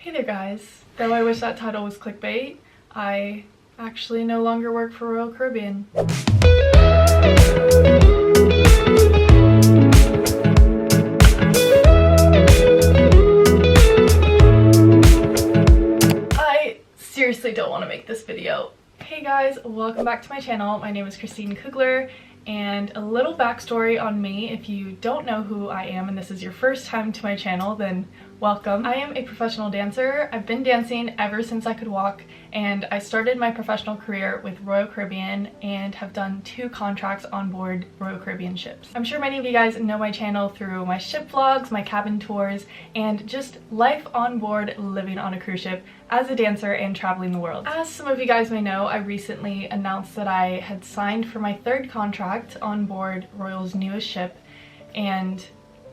Hey there guys! Though I wish that title was clickbait, I actually no longer work for Royal Caribbean. I seriously don't want to make this video. Hey guys, welcome back to my channel. My name is Kristine Kugler, and a little backstory on me. If you don't know who I am and this is your first time to my channel, then welcome. I am a professional dancer. I've been dancing ever since I could walk, and I started my professional career with Royal Caribbean and have done 2 contracts on board Royal Caribbean ships. I'm sure many of you guys know my channel through my ship vlogs, my cabin tours, and just life on board living on a cruise ship as a dancer and traveling the world. As some of you guys may know, I recently announced that I had signed for my 3rd contract on board Royal's newest ship, and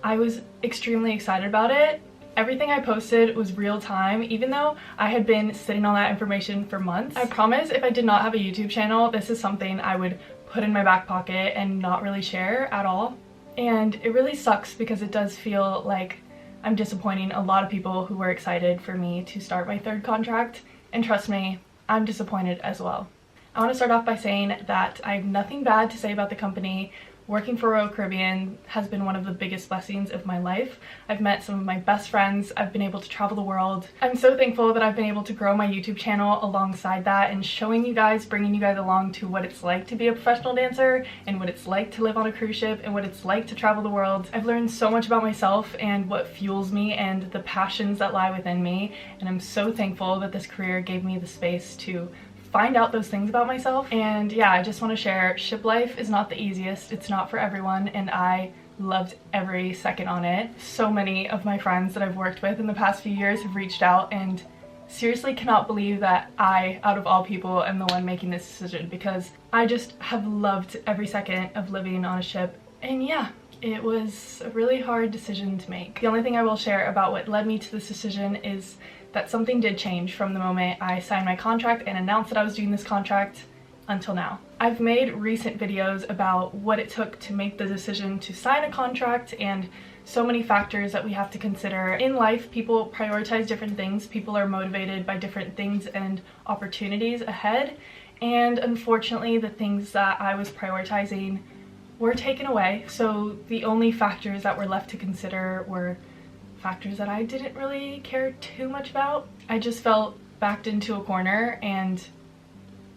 I was extremely excited about it. Everything I posted was real time, even though I had been sitting on that information for months. I promise if I did not have a YouTube channel, this is something I would put in my back pocket and not really share at all. And it really sucks because it does feel like I'm disappointing a lot of people who were excited for me to start my 3rd contract. And trust me, I'm disappointed as well. I want to start off by saying that I have nothing bad to say about the company. Working for Royal Caribbean has been one of the biggest blessings of my life. I've met some of my best friends. I've been able to travel the world. I'm so thankful that I've been able to grow my YouTube channel alongside that and showing you guys, bringing you guys along to what it's like to be a professional dancer and what it's like to live on a cruise ship and what it's like to travel the world. I've learned so much about myself and what fuels me and the passions that lie within me, and I'm so thankful that this career gave me the space to find out those things about myself. And yeah, I just want to share, ship life is not the easiest. It's not for everyone, and I loved every second on it. So many of my friends that I've worked with in the past few years have reached out, and seriously cannot believe that I, out of all people, am the one making this decision, because I just have loved every second of living on a ship. And yeah, it was a really hard decision to make. The only thing I will share about what led me to this decision is that something did change from the moment I signed my contract and announced that I was doing this contract until now. I've made recent videos about what it took to make the decision to sign a contract and so many factors that we have to consider. In life, people prioritize different things. People are motivated by different things and opportunities ahead. And unfortunately, the things that I was prioritizing were taken away. So the only factors that were left to consider were factors that I didn't really care too much about. I just felt backed into a corner and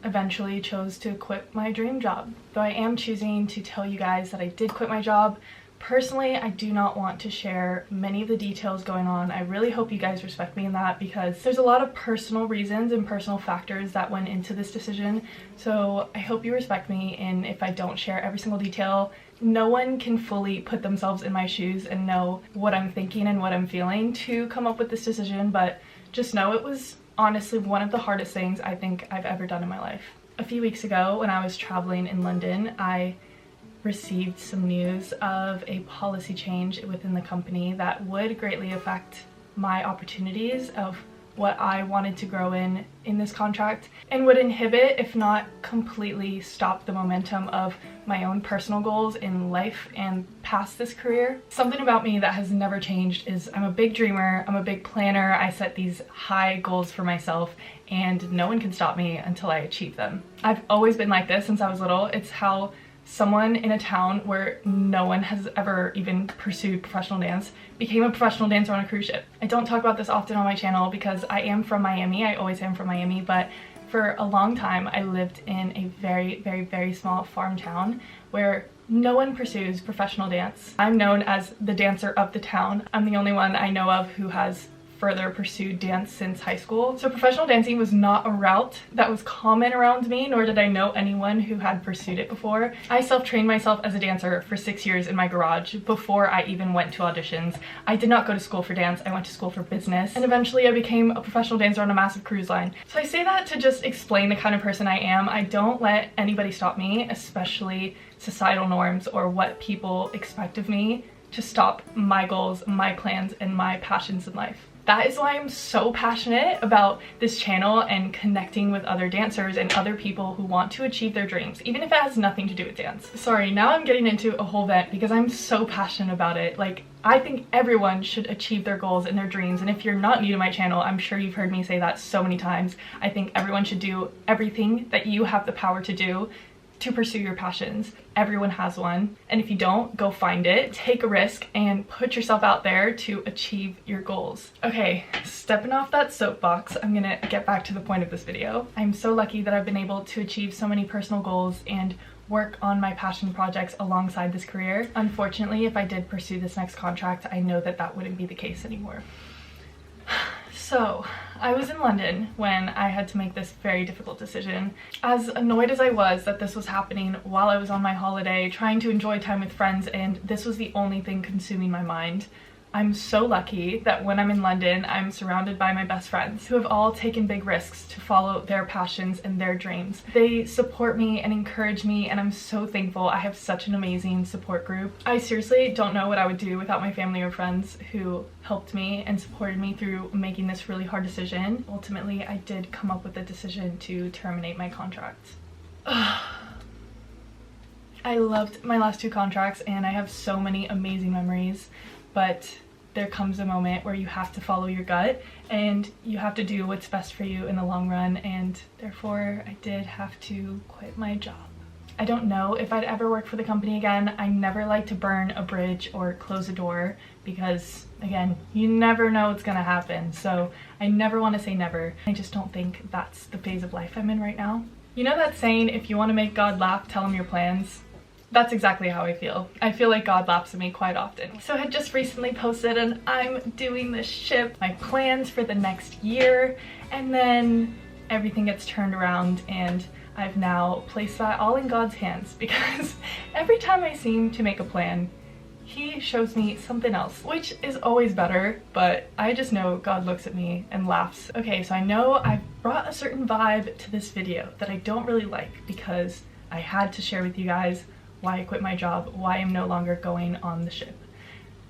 eventually chose to quit my dream job. Though I am choosing to tell you guys that I did quit my job, personally, I do not want to share many of the details going on. I really hope you guys respect me in that, because there's a lot of personal reasons and personal factors that went into this decision. So I hope you respect me, and if I don't share every single detail, no one can fully put themselves in my shoes and know what I'm thinking and what I'm feeling to come up with this decision, but just know it was honestly one of the hardest things I think I've ever done in my life. A few weeks ago, when I was traveling in London, I received some news of a policy change within the company that would greatly affect my opportunities of what I wanted to grow in this contract, and would inhibit, if not completely stop, the momentum of my own personal goals in life and past this career. Something about me that has never changed is I'm a big dreamer, I'm a big planner. I set these high goals for myself, and no one can stop me until I achieve them. I've always been like this since I was little. It's how someone in a town where no one has ever even pursued professional dance became a professional dancer on a cruise ship. I don't talk about this often on my channel because I am from Miami. I always am from Miami, but for a long time I lived in a very small farm town where no one pursues professional dance. I'm known as the dancer of the town. I'm the only one I know of who has further pursued dance since high school. So professional dancing was not a route that was common around me, nor did I know anyone who had pursued it before. I self-trained myself as a dancer for 6 years in my garage before I even went to auditions. I did not go to school for dance, I went to school for business, and eventually I became a professional dancer on a massive cruise line. So I say that to just explain the kind of person I am. I don't let anybody stop me, especially societal norms or what people expect of me, to stop my goals, my plans, and my passions in life. That is why I'm so passionate about this channel and connecting with other dancers and other people who want to achieve their dreams, even if it has nothing to do with dance. Sorry, now I'm getting into a whole vent because I'm so passionate about it. Like, I think everyone should achieve their goals and their dreams, and if you're not new to my channel, I'm sure you've heard me say that so many times. I think everyone should do everything that you have the power to do to pursue your passions. Everyone has one, and if you don't, go find it, take a risk, and put yourself out there to achieve your goals. Okay, stepping off that soapbox, I'm gonna get back to the point of this video. I'm so lucky that I've been able to achieve so many personal goals and work on my passion projects alongside this career. Unfortunately, if I did pursue this next contract, I know that that wouldn't be the case anymore. So, I was in London when I had to make this very difficult decision. As annoyed as I was that this was happening while I was on my holiday, trying to enjoy time with friends, and this was the only thing consuming my mind, I'm so lucky that when I'm in London, I'm surrounded by my best friends who have all taken big risks to follow their passions and their dreams. They support me and encourage me, and I'm so thankful. I have such an amazing support group. I seriously don't know what I would do without my family or friends who helped me and supported me through making this really hard decision. Ultimately, I did come up with the decision to terminate my contract. I loved my last 2 contracts and I have so many amazing memories, but there comes a moment where you have to follow your gut and you have to do what's best for you in the long run, and therefore I did have to quit my job. I don't know if I'd ever work for the company again. I never like to burn a bridge or close a door because, again, you never know what's gonna happen, so I never want to say never. I just don't think that's the phase of life I'm in right now. You know that saying, if you want to make God laugh, tell him your plans? That's exactly how I feel. I feel like God laughs at me quite often. So I had just recently posted and I'm doing this ship, my plans for the next year, and then everything gets turned around and I've now placed that all in God's hands, because every time I seem to make a plan, he shows me something else, which is always better, but I just know God looks at me and laughs. Okay, so I know I've brought a certain vibe to this video that I don't really like, because I had to share with you guys why I quit my job, why I'm no longer going on the ship.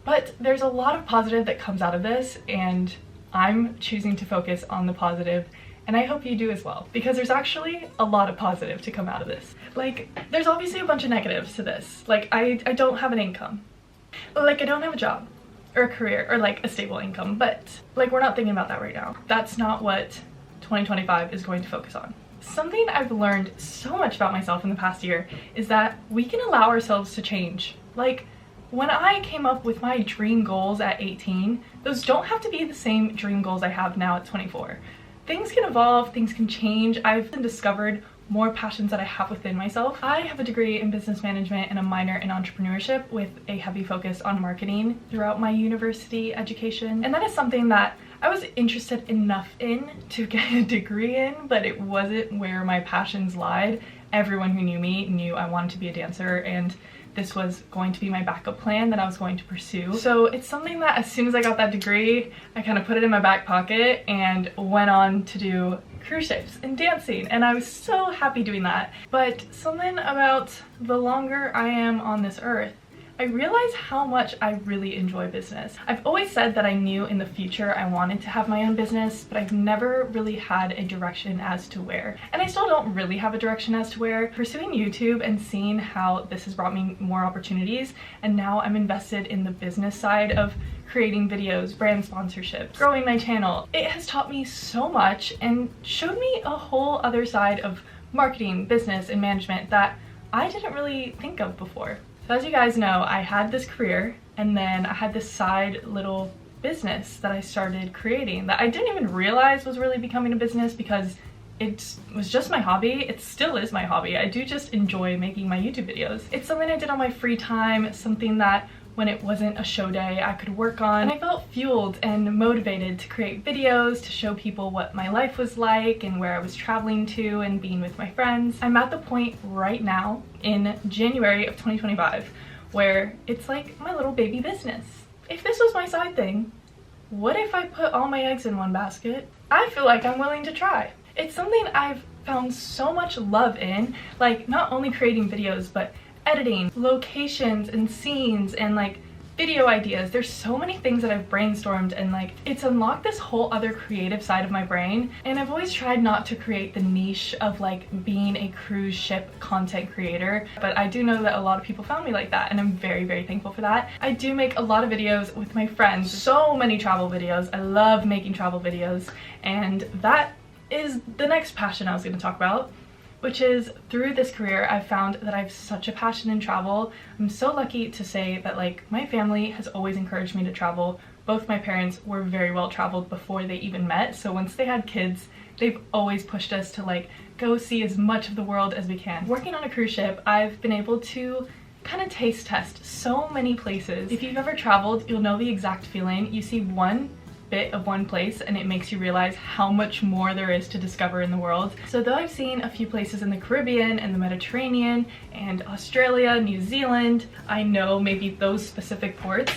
But there's a lot of positive that comes out of this, and I'm choosing to focus on the positive, and I hope you do as well, because there's actually a lot of positive to come out of this. Like, there's obviously a bunch of negatives to this. Like, I don't have an income. Like, I don't have a job or a career or like a stable income, but like, we're not thinking about that right now. That's not what 2025 is going to focus on. Something I've learned so much about myself in the past year is that we can allow ourselves to change. Like, when I came up with my dream goals at 18, those don't have to be the same dream goals I have now at 24. Things can evolve, things can change. I've discovered more passions that I have within myself. I have a degree in business management and a minor in entrepreneurship with a heavy focus on marketing throughout my university education. And that is something that I was interested enough in to get a degree in, but it wasn't where my passions lied. Everyone who knew me knew I wanted to be a dancer, and this was going to be my backup plan that I was going to pursue. So it's something that as soon as I got that degree, I kind of put it in my back pocket and went on to do cruise ships and dancing, and I was so happy doing that. But something about the longer I am on this earth, I realize how much I really enjoy business. I've always said that I knew in the future I wanted to have my own business, but I've never really had a direction as to where. And I still don't really have a direction as to where. Pursuing YouTube and seeing how this has brought me more opportunities, and now I'm invested in the business side of creating videos, brand sponsorships, growing my channel. It has taught me so much and showed me a whole other side of marketing, business, and management that I didn't really think of before. So as you guys know, I had this career, and then I had this side little business that I started creating that I didn't even realize was really becoming a business, because it was just my hobby. It still is my hobby. I do just enjoy making my YouTube videos. It's something I did on my free time, something that when it wasn't a show day I could work on. I felt fueled and motivated to create videos, to show people what my life was like and where I was traveling to and being with my friends. I'm at the point right now in January of 2025 where it's like my little baby business. If this was my side thing, what if I put all my eggs in one basket? I feel like I'm willing to try. It's something I've found so much love in, like not only creating videos, but editing locations and scenes and like video ideas. There's so many things that I've brainstormed, and like it's unlocked this whole other creative side of my brain. And I've always tried not to create the niche of like being a cruise ship content creator, but I do know that a lot of people found me like that, and I'm very, very thankful for that. I do make a lot of videos with my friends, so many travel videos. I love making travel videos, and that is the next passion I was going to talk about, which is through this career I've found that I have such a passion in travel. I'm so lucky to say that like my family has always encouraged me to travel. Both my parents were very well traveled before they even met, so once they had kids, they've always pushed us to like go see as much of the world as we can. Working on a cruise ship, I've been able to kind of taste test so many places. If you've ever traveled, you'll know the exact feeling. You see one bit of one place and it makes you realize how much more there is to discover in the world. So though I've seen a few places in the Caribbean and the Mediterranean and Australia, New Zealand, I know maybe those specific ports,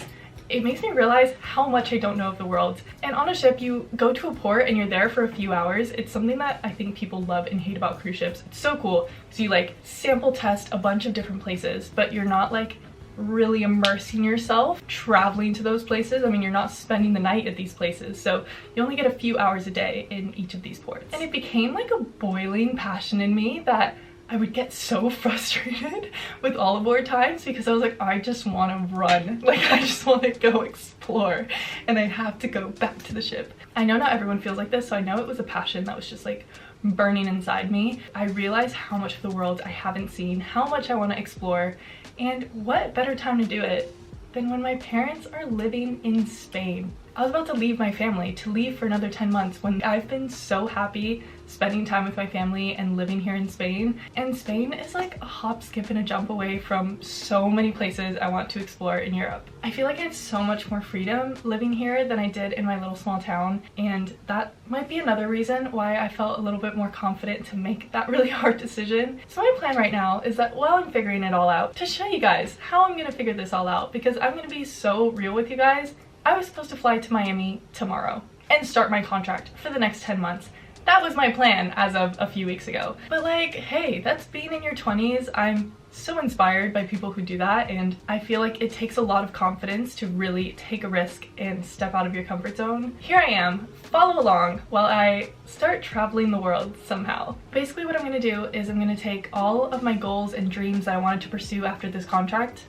it makes me realize how much I don't know of the world. And on a ship, you go to a port and you're there for a few hours. It's something that I think people love and hate about cruise ships. It's so cool because you like sample test a bunch of different places, but you're not like really immersing yourself traveling to those places. I mean, you're not spending the night at these places, so you only get a few hours a day in each of these ports. And it became like a boiling passion in me that I would get so frustrated with all aboard times because I was like, I just want to run. Like, I just want to go explore and I have to go back to the ship. I know not everyone feels like this, so I know it was a passion that was just like burning inside me. I realized how much of the world I haven't seen, how much I want to explore, and what better time to do it than when my parents are living in Spain. I was about to leave my family, to leave for another 10 months when I've been so happy spending time with my family and living here in Spain. And Spain is like a hop, skip, and a jump away from so many places I want to explore in Europe. I feel like I have so much more freedom living here than I did in my little small town, and that might be another reason why I felt a little bit more confident to make that really hard decision. So my plan right now is that while I'm figuring it all out, to show you guys how I'm gonna figure this all out, because I'm gonna be so real with you guys. I was supposed to fly to Miami tomorrow and start my contract for the next 10 months. That was my plan as of a few weeks ago. But like, hey, that's being in your 20s. I'm so inspired by people who do that, and I feel like it takes a lot of confidence to really take a risk and step out of your comfort zone. Here I am, follow along while I start traveling the world somehow. Basically what I'm gonna do is I'm gonna take all of my goals and dreams that I wanted to pursue after this contract,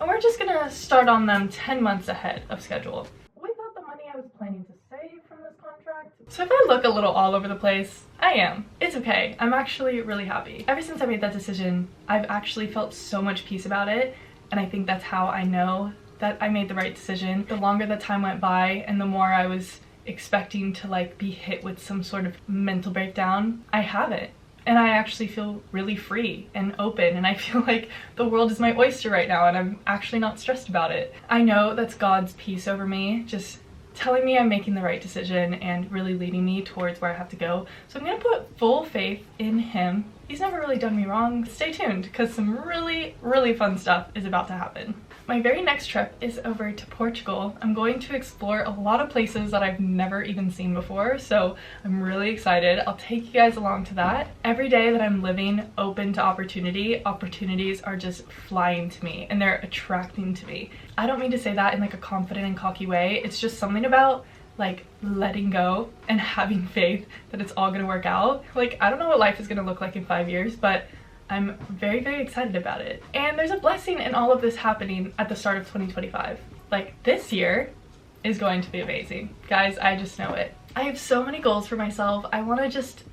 and we're just gonna start on them 10 months ahead of schedule. Without the money I was planning to save from this contract. So if I look a little all over the place, I am. It's okay. I'm actually really happy. Ever since I made that decision, I've actually felt so much peace about it, and I think that's how I know that I made the right decision. The longer the time went by and the more I was expecting to like be hit with some sort of mental breakdown, I haven't. And I actually feel really free and open, and I feel like the world is my oyster right now and I'm actually not stressed about it. I know that's God's peace over me, just telling me I'm making the right decision and really leading me towards where I have to go. So I'm gonna put full faith in Him. He's never really done me wrong. Stay tuned, because some really, really fun stuff is about to happen. My very next trip is over to Portugal. I'm going to explore a lot of places that I've never even seen before, so I'm really excited. I'll take you guys along to that. Every day that I'm living open to opportunity, opportunities are just flying to me and they're attracting to me. I don't mean to say that in like a confident and cocky way. It's just something about like letting go and having faith that it's all gonna work out. Like, I don't know what life is gonna look like in 5 years, but I'm very, very excited about it. And there's a blessing in all of this happening at the start of 2025. Like, this year is going to be amazing. Guys, I just know it. I have so many goals for myself. I want to just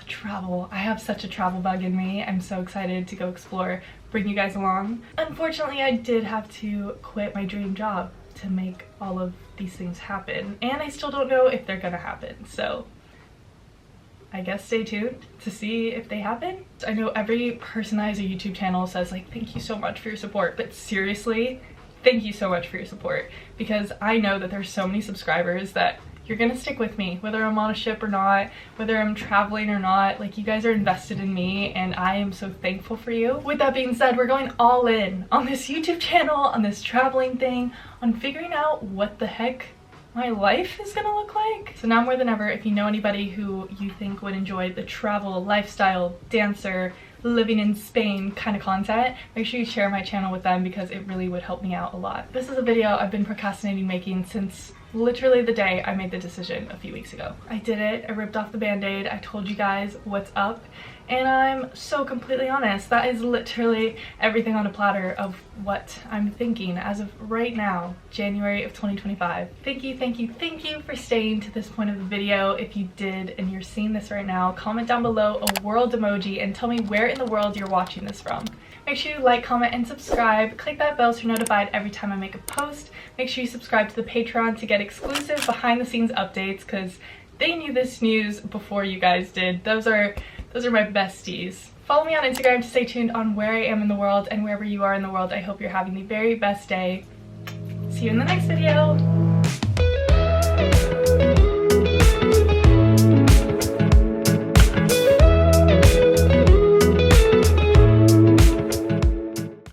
travel. I have such a travel bug in me. I'm so excited to go explore, bring you guys along. Unfortunately, I did have to quit my dream job to make all of these things happen, and I still don't know if they're gonna happen, so I guess stay tuned to see if they happen. I know every person that has a YouTube channel says like, thank you so much for your support, but seriously, thank you so much for your support, because I know that there's so many subscribers that you're gonna stick with me, whether I'm on a ship or not, whether I'm traveling or not. Like, you guys are invested in me and I am so thankful for you. With that being said, we're going all in on this YouTube channel, on this traveling thing, on figuring out what the heck my life is gonna look like. So now more than ever, if you know anybody who you think would enjoy the travel, lifestyle, dancer, living in Spain kind of content, make sure you share my channel with them because it really would help me out a lot. This is a video I've been procrastinating making since literally the day I made the decision a few weeks ago. I did it. I ripped off the band-aid. I told you guys what's up. And I'm so completely honest. That is literally everything on a platter of what I'm thinking as of right now, January of 2025. Thank you for staying to this point of the video. If you did and you're seeing this right now, comment down below a world emoji and tell me where in the world you're watching this from. Make sure you like, comment, and subscribe. Click that bell so you're notified every time I make a post. Make sure you subscribe to the Patreon to get exclusive behind the scenes updates because they knew this news before you guys did. Those are my besties. Follow me on Instagram to stay tuned on where I am in the world, and wherever you are in the world, I hope you're having the very best day. See you in the next video.